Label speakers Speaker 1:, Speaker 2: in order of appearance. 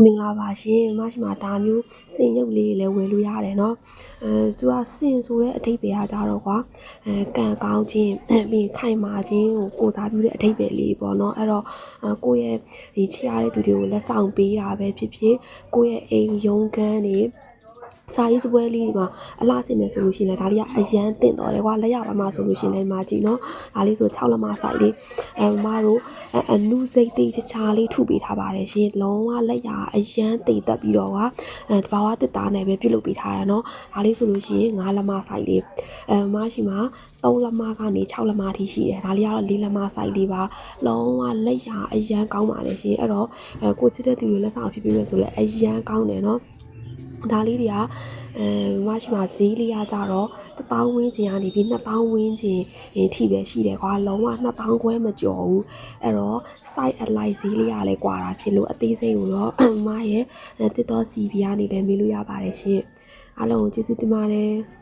Speaker 1: မင်္ဂလာပါရှင်မရှိမှာဒါမျိုးစင်ရုပ်လေးလည်းဝယ်လို့ရတယ်เนาะသူကစင်ဆိုတဲ့အဓိပ္ပာယ်ကကြတော့ကွာကံကောင်းခြင်းပြီးခိုင်မာခြင်းကိုစားပြုတဲ့အဓိပ္ပာယ်လေးပေါ့เนาะအဲ့တော့ကိုယ့်ရဲ့ဒီချစ်ရတဲ့သူတွေကိုလက်ဆောင်ပေးတာပဲဖြစ်ဖြစ်ကိုယ့်ရဲ့အိမ်ရုံးခန်းတွေစာရေးစပွဲလေးတွေမှာအလှဆင်မယ်ဆိုလို့ရှိရင်လည်းဒါလေးကအရန်တင့်တော်တယ်ကွာလက်ရပါမှာဆိုလို့ရှိရင်လည်းမှာကြည့်နော်ဒါလေးဆို6လက်မဆိုင်လေးမတို့အနုစိတ်တိချချာလေးထုပေးထားပါတယ်ရှင်လုံးဝလက်ရအရန်တိတ်တက်ပြီးတော့ကွာတဘာဝတစ်သားနဲ့ပဲပြုလုပ်ပေးထားရနော်ဒါလေးဆိုလို့ရှိရင်9လက်မဆိုင်လေးမရှိမှာ3လက်မကနေ6လက်မအထိရှိတယ်ဒါလေးကတော့4လက်မဆိုင်လေးပါလုံးဝလက်ရအရန်ကောင်းပါတယ်ရှင်အဲ့တော့ကိုချစ်တဲ့သူတွေလက်ဆောင်ဖြစ်ပြီးမယ်ဆိုလည်းအရန်ကောင်းတယ်နော်ဒါလေးတွေကမရှိမှာဈေးလေးရကြတော့1000ဝန်းကျင်ကနေပြီး2000ဝန်းကျင်ထိပဲရှိတယ်ကွာလုံးဝ2000ခွဲမကျော်ဘူးအဲ့တော့ site align ဈေးလေးရလဲကွာတာဖြစ်လို့အသေးစိတ်ကိုတော့မရဲ့တစ်တော့ CB ကနေလည်းမေးလို့ရပါတယ်ရှင်အားလုံးကျေးဇူးတင်ပါတယ်